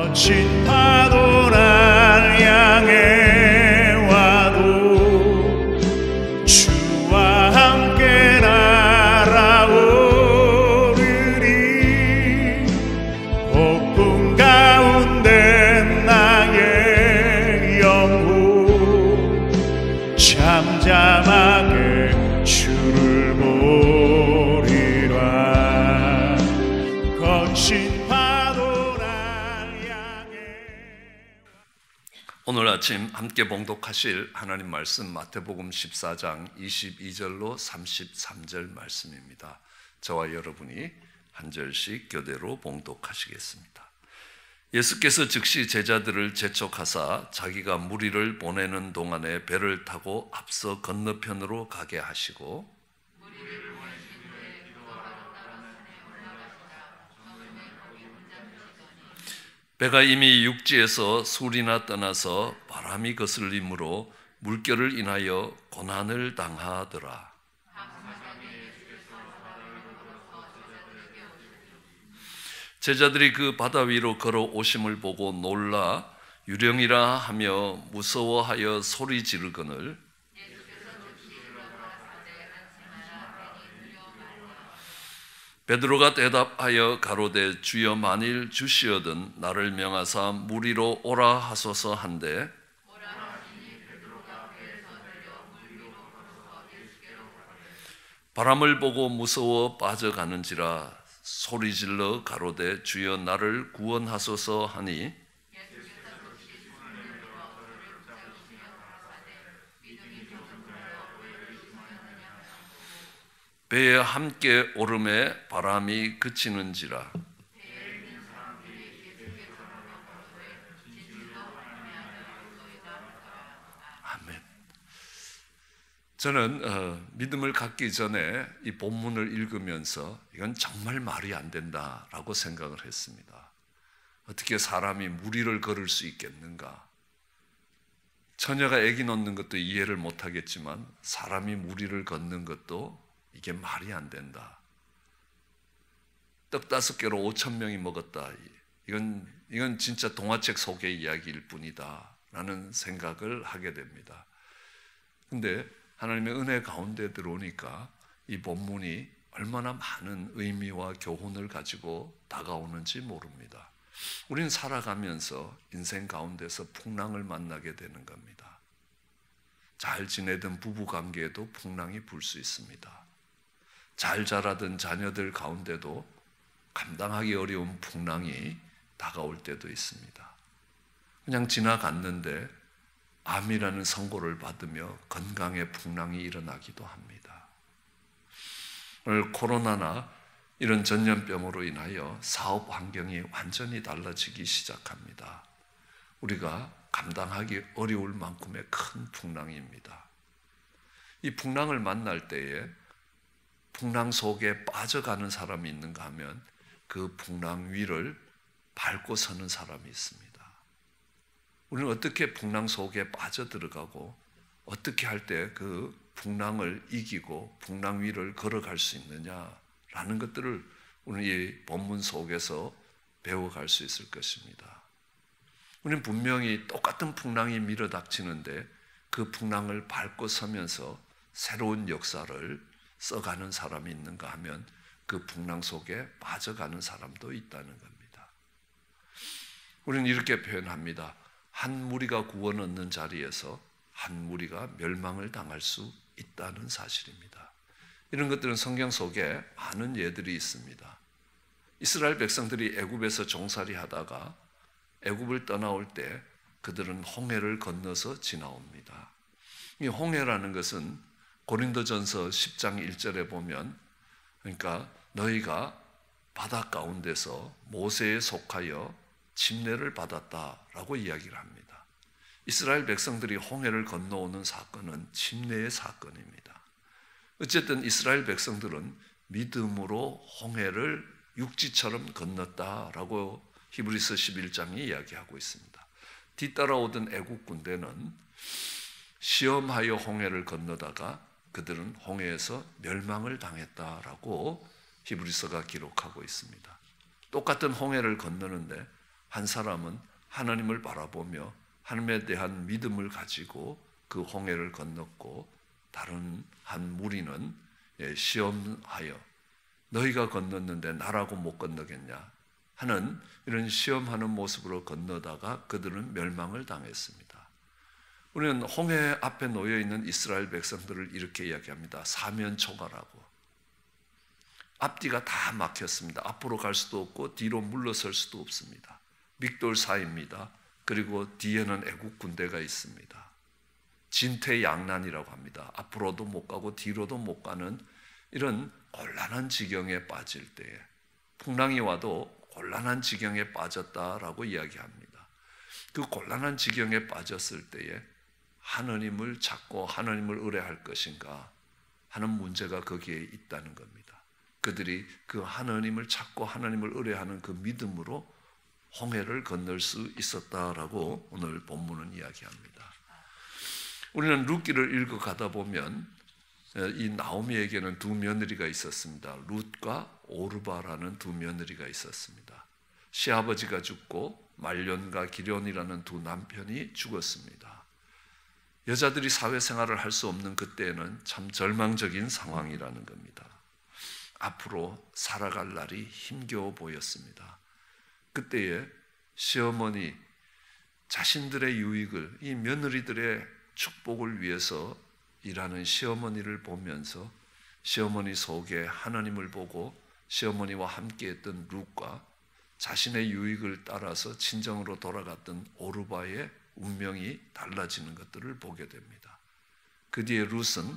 거친 파도 날 향해 와도 주와 함께 날아오르리. 폭풍 가운데 나의 영혼 잠잠하게 주를 보리라. 거친 오늘 아침 함께 봉독하실 하나님 말씀 마태복음 14장 22절로 33절 말씀입니다. 저와 여러분이 한 절씩 교대로 봉독하시겠습니다. 예수께서 즉시 제자들을 재촉하사 자기가 무리를 보내는 동안에 배를 타고 앞서 건너편으로 가게 하시고 배가 이미 육지에서 술이나 떠나서 바람이 거슬림으로 물결을 인하여 고난을 당하더라. 제자들이 그 바다 위로 걸어오심을 보고 놀라 유령이라 하며 무서워하여 소리 지르거늘 베드로가 대답하여 가로되 주여 만일 주시어든 나를 명하사 무리로 오라 하소서 한데 바람을 보고 무서워 빠져가는지라 소리질러 가로되 주여 나를 구원하소서 하니 배에 함께 오름에 바람이 그치는지라. 아멘. 저는 믿음을 갖기 전에 이 본문을 읽으면서 이건 정말 말이 안 된다라고 생각을 했습니다. 어떻게 사람이 무리를 걸을 수 있겠는가? 처녀가 아기 놓는 것도 이해를 못하겠지만 사람이 무리를 걷는 것도 이게 말이 안 된다. 떡 5개로 5,000명이 먹었다. 이건 진짜 동화책 속의 이야기일 뿐이다 라는 생각을 하게 됩니다. 근데 하나님의 은혜 가운데 들어오니까 이 본문이 얼마나 많은 의미와 교훈을 가지고 다가오는지 모릅니다. 우리는 살아가면서 인생 가운데서 풍랑을 만나게 되는 겁니다. 잘 지내던 부부관계에도 풍랑이 불 수 있습니다. 잘 자라던 자녀들 가운데도 감당하기 어려운 풍랑이 다가올 때도 있습니다. 그냥 지나갔는데 암이라는 선고를 받으며 건강의 풍랑이 일어나기도 합니다. 오늘 코로나나 이런 전염병으로 인하여 사업 환경이 완전히 달라지기 시작합니다. 우리가 감당하기 어려울 만큼의 큰 풍랑입니다. 이 풍랑을 만날 때에 풍랑 속에 빠져가는 사람이 있는가 하면 그 풍랑 위를 밟고 서는 사람이 있습니다. 우리는 어떻게 풍랑 속에 빠져들어가고 어떻게 할 때 그 풍랑을 이기고 풍랑 위를 걸어갈 수 있느냐라는 것들을 오늘 이 본문 속에서 배워갈 수 있을 것입니다. 우리는 분명히 똑같은 풍랑이 밀어닥치는데 그 풍랑을 밟고 서면서 새로운 역사를 써가는 사람이 있는가 하면 그 풍랑 속에 빠져가는 사람도 있다는 겁니다. 우리는 이렇게 표현합니다. 한 무리가 구원 얻는 자리에서 한 무리가 멸망을 당할 수 있다는 사실입니다. 이런 것들은 성경 속에 많은 예들이 있습니다. 이스라엘 백성들이 애굽에서 종살이 하다가 애굽을 떠나올 때 그들은 홍해를 건너서 지나옵니다. 이 홍해라는 것은 고린도전서 10장 1절에 보면 그러니까 너희가 바다 가운데서 모세에 속하여 침례를 받았다라고 이야기를 합니다. 이스라엘 백성들이 홍해를 건너오는 사건은 침례의 사건입니다. 어쨌든 이스라엘 백성들은 믿음으로 홍해를 육지처럼 건넜다라고 히브리서 11장이 이야기하고 있습니다. 뒤따라오던 애국 군대는 시험하여 홍해를 건너다가 그들은 홍해에서 멸망을 당했다라고 히브리서가 기록하고 있습니다. 똑같은 홍해를 건너는데 한 사람은 하나님을 바라보며 하나님에 대한 믿음을 가지고 그 홍해를 건넜고, 다른 한 무리는 시험하여 너희가 건넜는데 나라고 못 건너겠냐 하는 이런 시험하는 모습으로 건너다가 그들은 멸망을 당했습니다. 우리는 홍해 앞에 놓여있는 이스라엘 백성들을 이렇게 이야기합니다. 사면초가라고. 앞뒤가 다 막혔습니다. 앞으로 갈 수도 없고 뒤로 물러설 수도 없습니다. 믹돌사입니다. 그리고 뒤에는 애국 군대가 있습니다. 진퇴양난이라고 합니다. 앞으로도 못 가고 뒤로도 못 가는 이런 곤란한 지경에 빠질 때에, 풍랑이 와도 곤란한 지경에 빠졌다라고 이야기합니다. 그 곤란한 지경에 빠졌을 때에 하나님을 찾고 하나님을 의뢰할 것인가 하는 문제가 거기에 있다는 겁니다. 그들이 그 하나님을 찾고 하나님을 의뢰하는 그 믿음으로 홍해를 건널 수 있었다라고 오늘 본문은 이야기합니다. 우리는 룻기를 읽어가다 보면 이 나오미에게는 두 며느리가 있었습니다. 룻과 오르바라는 두 며느리가 있었습니다. 시아버지가 죽고 말론과 기련이라는 두 남편이 죽었습니다. 여자들이 사회생활을 할 수 없는 그때에는 참 절망적인 상황이라는 겁니다. 앞으로 살아갈 날이 힘겨워 보였습니다. 그때에 시어머니 자신들의 유익을, 이 며느리들의 축복을 위해서 일하는 시어머니를 보면서 시어머니 속에 하나님을 보고 시어머니와 함께했던 룻과 자신의 유익을 따라서 친정으로 돌아갔던 오르바의 운명이 달라지는 것들을 보게 됩니다. 그 뒤에 룻은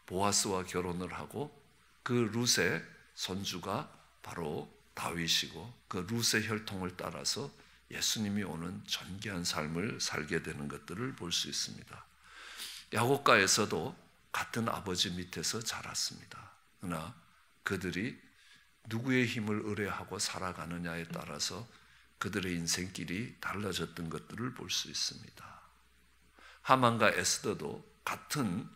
보아스와 결혼을 하고 그 룻의 손주가 바로 다윗이고, 그 룻의 혈통을 따라서 예수님이 오는 존귀한 삶을 살게 되는 것들을 볼 수 있습니다. 야곱가에서도 같은 아버지 밑에서 자랐습니다. 그러나 그들이 누구의 힘을 의뢰하고 살아가느냐에 따라서 그들의 인생길이 달라졌던 것들을 볼 수 있습니다. 하만과 에스더도 같은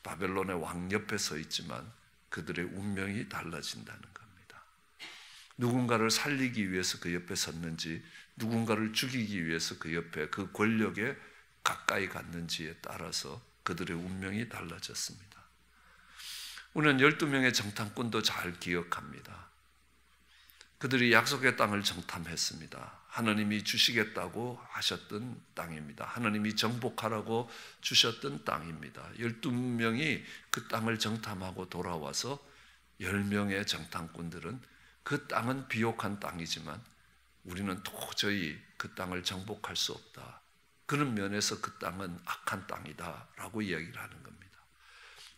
바벨론의 왕 옆에 서 있지만 그들의 운명이 달라진다는 겁니다. 누군가를 살리기 위해서 그 옆에 섰는지, 누군가를 죽이기 위해서 그 옆에 그 권력에 가까이 갔는지에 따라서 그들의 운명이 달라졌습니다. 우리는 12명의 정탐꾼도 잘 기억합니다. 그들이 약속의 땅을 정탐했습니다. 하나님이 주시겠다고 하셨던 땅입니다. 하나님이 정복하라고 주셨던 땅입니다. 12명이 그 땅을 정탐하고 돌아와서 10명의 정탐꾼들은 그 땅은 비옥한 땅이지만 우리는 도저히 그 땅을 정복할 수 없다. 그런 면에서 그 땅은 악한 땅이다 라고 이야기를 하는 겁니다.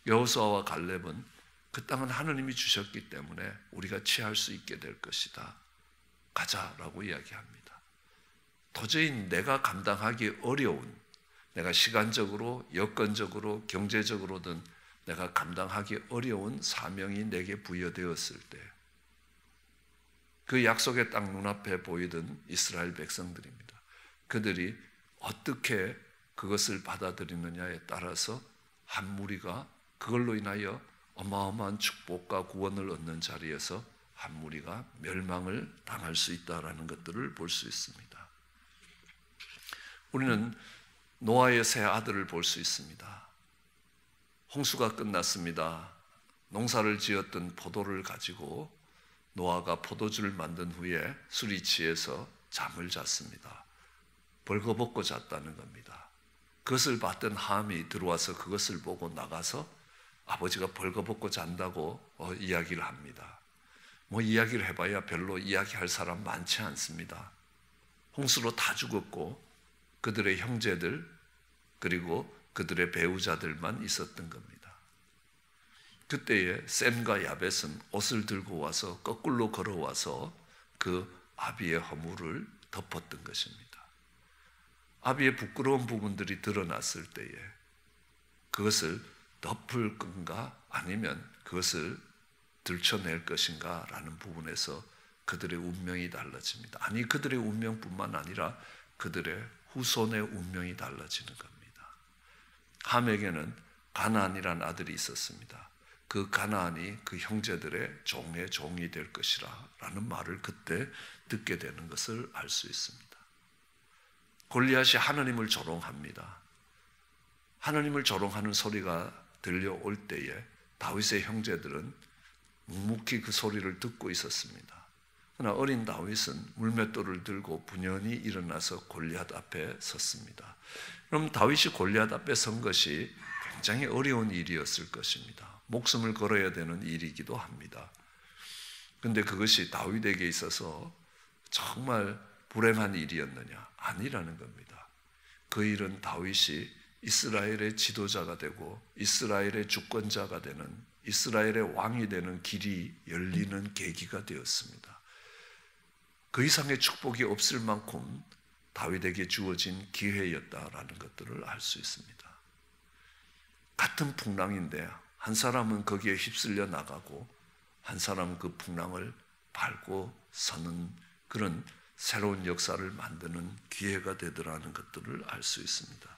여호수아와 갈렙은 그 땅은 하나님이 주셨기 때문에 우리가 취할 수 있게 될 것이다. 가자라고 이야기합니다. 도저히 내가 감당하기 어려운, 내가 시간적으로, 여건적으로, 경제적으로든 내가 감당하기 어려운 사명이 내게 부여되었을 때 그 약속의 땅 눈앞에 보이던 이스라엘 백성들입니다. 그들이 어떻게 그것을 받아들이느냐에 따라서 한 무리가 그걸로 인하여 어마어마한 축복과 구원을 얻는 자리에서 한 무리가 멸망을 당할 수 있다라는 것들을 볼 수 있습니다. 우리는 노아의 세 아들을 볼 수 있습니다. 홍수가 끝났습니다. 농사를 지었던 포도를 가지고 노아가 포도주를 만든 후에 술이 취해서 잠을 잤습니다. 벌거벗고 잤다는 겁니다. 그것을 봤던 함이 들어와서 그것을 보고 나가서 아버지가 벌거벗고 잔다고 이야기를 합니다. 이야기를 해봐야 별로 이야기할 사람 많지 않습니다. 홍수로 다 죽었고 그들의 형제들 그리고 그들의 배우자들만 있었던 겁니다. 그때에 셈과 야벳은 옷을 들고 와서 거꾸로 걸어와서 그 아비의 허물을 덮었던 것입니다. 아비의 부끄러운 부분들이 드러났을 때에 그것을 덮을 건가 아니면 그것을 들춰낼 것인가 라는 부분에서 그들의 운명이 달라집니다. 아니 그들의 운명뿐만 아니라 그들의 후손의 운명이 달라지는 겁니다. 함에게는 가나안이라는 아들이 있었습니다. 그 가나안이 그 형제들의 종의 종이 될 것이라 라는 말을 그때 듣게 되는 것을 알 수 있습니다. 골리앗이 하나님을 조롱합니다. 하나님을 조롱하는 소리가 들려올 때에 다윗의 형제들은 묵묵히 그 소리를 듣고 있었습니다. 그러나 어린 다윗은 물맷돌을 들고 분연히 일어나서 골리앗 앞에 섰습니다. 그럼 다윗이 골리앗 앞에 선 것이 굉장히 어려운 일이었을 것입니다. 목숨을 걸어야 되는 일이기도 합니다. 그런데 그것이 다윗에게 있어서 정말 불행한 일이었느냐? 아니라는 겁니다. 그 일은 다윗이 이스라엘의 지도자가 되고 이스라엘의 주권자가 되는, 이스라엘의 왕이 되는 길이 열리는 계기가 되었습니다. 그 이상의 축복이 없을 만큼 다윗에게 주어진 기회였다라는 것들을 알 수 있습니다. 같은 풍랑인데 한 사람은 거기에 휩쓸려 나가고 한 사람은 그 풍랑을 밟고 서는 그런 새로운 역사를 만드는 기회가 되더라는 것들을 알 수 있습니다.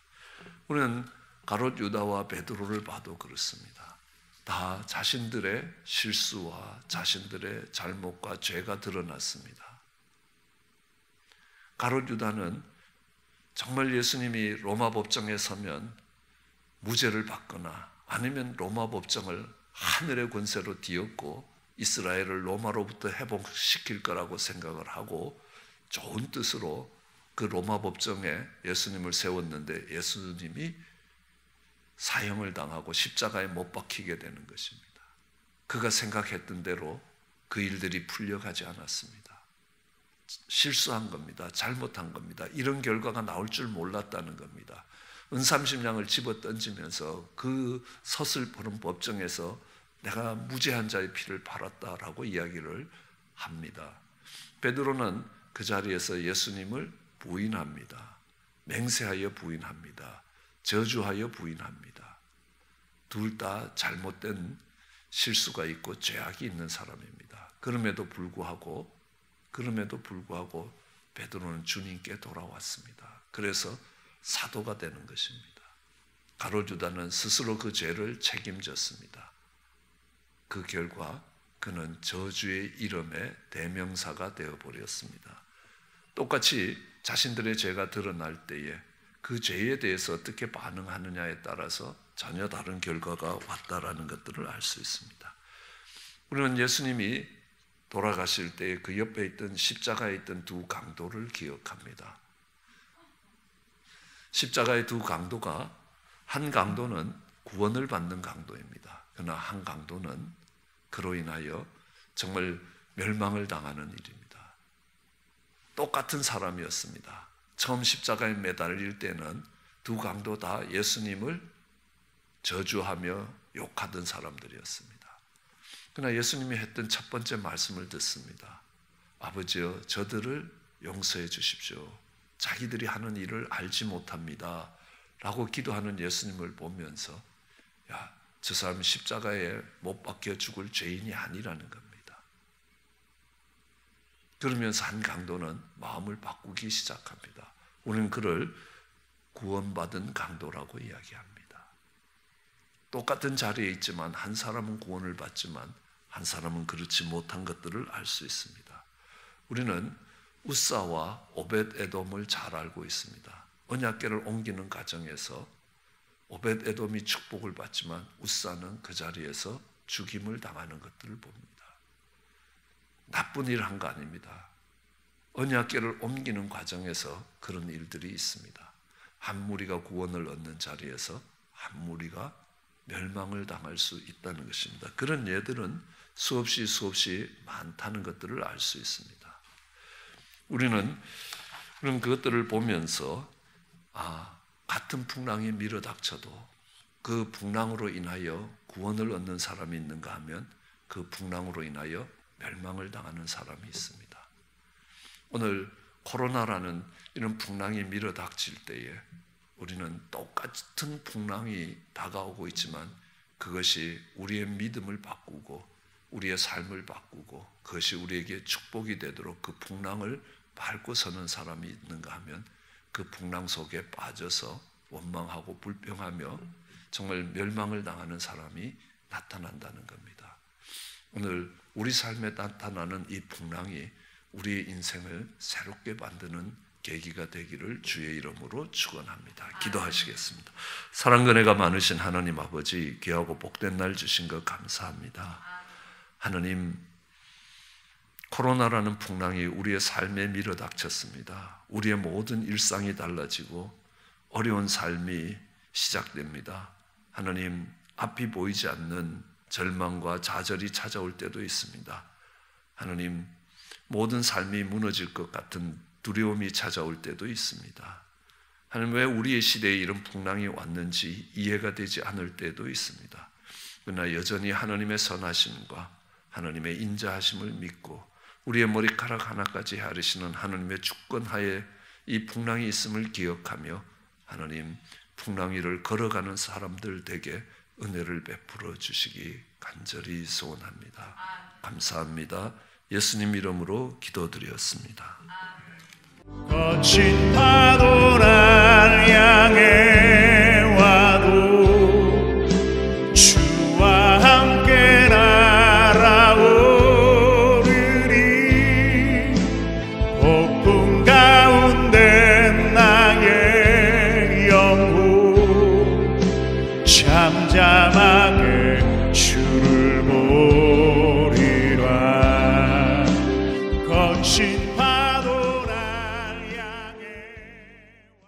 우리는 가롯 유다와 베드로를 봐도 그렇습니다. 다 자신들의 실수와 자신들의 잘못과 죄가 드러났습니다. 가롯 유다는 정말 예수님이 로마 법정에 서면 무죄를 받거나 아니면 로마 법정을 하늘의 권세로 뒤엎고 이스라엘을 로마로부터 회복시킬 거라고 생각을 하고 좋은 뜻으로 그 로마 법정에 예수님을 세웠는데 예수님이 사형을 당하고 십자가에 못 박히게 되는 것입니다. 그가 생각했던 대로 그 일들이 풀려가지 않았습니다. 실수한 겁니다. 잘못한 겁니다. 이런 결과가 나올 줄 몰랐다는 겁니다. 은삼십냥을 집어 던지면서 그 서슬퍼런 법정에서 내가 무죄한 자의 피를 팔았다라고 이야기를 합니다. 베드로는 그 자리에서 예수님을 부인합니다. 맹세하여 부인합니다. 저주하여 부인합니다. 둘 다 잘못된 실수가 있고 죄악이 있는 사람입니다. 그럼에도 불구하고 베드로는 주님께 돌아왔습니다. 그래서 사도가 되는 것입니다. 가롯 유다는 스스로 그 죄를 책임졌습니다. 그 결과 그는 저주의 이름의 대명사가 되어버렸습니다. 똑같이 자신들의 죄가 드러날 때에 그 죄에 대해서 어떻게 반응하느냐에 따라서 전혀 다른 결과가 왔다라는 것들을 알 수 있습니다. 우리는 예수님이 돌아가실 때 그 옆에 있던 십자가에 있던 두 강도를 기억합니다. 십자가의 두 강도가 한 강도는 구원을 받는 강도입니다. 그러나 한 강도는 그로 인하여 정말 멸망을 당하는 일입니다. 똑같은 사람이었습니다. 처음 십자가에 매달릴 때는 두 강도 다 예수님을 저주하며 욕하던 사람들이었습니다. 그러나 예수님이 했던 첫 번째 말씀을 듣습니다. 아버지여 저들을 용서해 주십시오. 자기들이 하는 일을 알지 못합니다. 라고 기도하는 예수님을 보면서 저 사람은 십자가에 못 박혀 죽을 죄인이 아니라는 겁니다. 그러면서 한 강도는 마음을 바꾸기 시작합니다. 우리는 그를 구원받은 강도라고 이야기합니다. 똑같은 자리에 있지만 한 사람은 구원을 받지만 한 사람은 그렇지 못한 것들을 알 수 있습니다. 우리는 우사와 오벳 에돔을 잘 알고 있습니다. 언약궤를 옮기는 과정에서 오벳 에돔이 축복을 받지만 우사는 그 자리에서 죽임을 당하는 것들을 봅니다. 나쁜 일을 한 거 아닙니다. 언약궤를 옮기는 과정에서 그런 일들이 있습니다. 한 무리가 구원을 얻는 자리에서 한 무리가 멸망을 당할 수 있다는 것입니다. 그런 예들은 수없이 많다는 것들을 알 수 있습니다. 우리는 그런 그것들을 보면서 같은 풍랑이 밀어닥쳐도 그 풍랑으로 인하여 구원을 얻는 사람이 있는가 하면 그 풍랑으로 인하여 멸망을 당하는 사람이 있습니다. 오늘 코로나라는 이런 풍랑이 밀어닥칠 때에 우리는 똑같은 풍랑이 다가오고 있지만 그것이 우리의 믿음을 바꾸고 우리의 삶을 바꾸고 그것이 우리에게 축복이 되도록 그 풍랑을 밟고 서는 사람이 있는가 하면 그 풍랑 속에 빠져서 원망하고 불평하며 정말 멸망을 당하는 사람이 나타난다는 겁니다. 오늘 우리 삶에 나타나는 이 풍랑이 우리의 인생을 새롭게 만드는 계기가 되기를 주의 이름으로 축원합니다. 기도하시겠습니다. 사랑과 은혜가 많으신 하나님 아버지, 귀하고 복된 날 주신 것 감사합니다. 하나님, 코로나라는 풍랑이 우리의 삶에 밀어닥쳤습니다. 우리의 모든 일상이 달라지고 어려운 삶이 시작됩니다. 하나님, 앞이 보이지 않는 절망과 좌절이 찾아올 때도 있습니다. 하나님, 모든 삶이 무너질 것 같은 두려움이 찾아올 때도 있습니다. 하나님, 왜 우리의 시대에 이런 풍랑이 왔는지 이해가 되지 않을 때도 있습니다. 그러나 여전히 하나님의 선하심과 하나님의 인자하심을 믿고 우리의 머리카락 하나까지 헤아리시는 하나님의 주권하에 이 풍랑이 있음을 기억하며 하나님, 풍랑 위를 걸어가는 사람들 되게 은혜를 베풀어 주시기 간절히 소원합니다. 감사합니다. 예수님 이름으로 기도드렸습니다. 거친 파도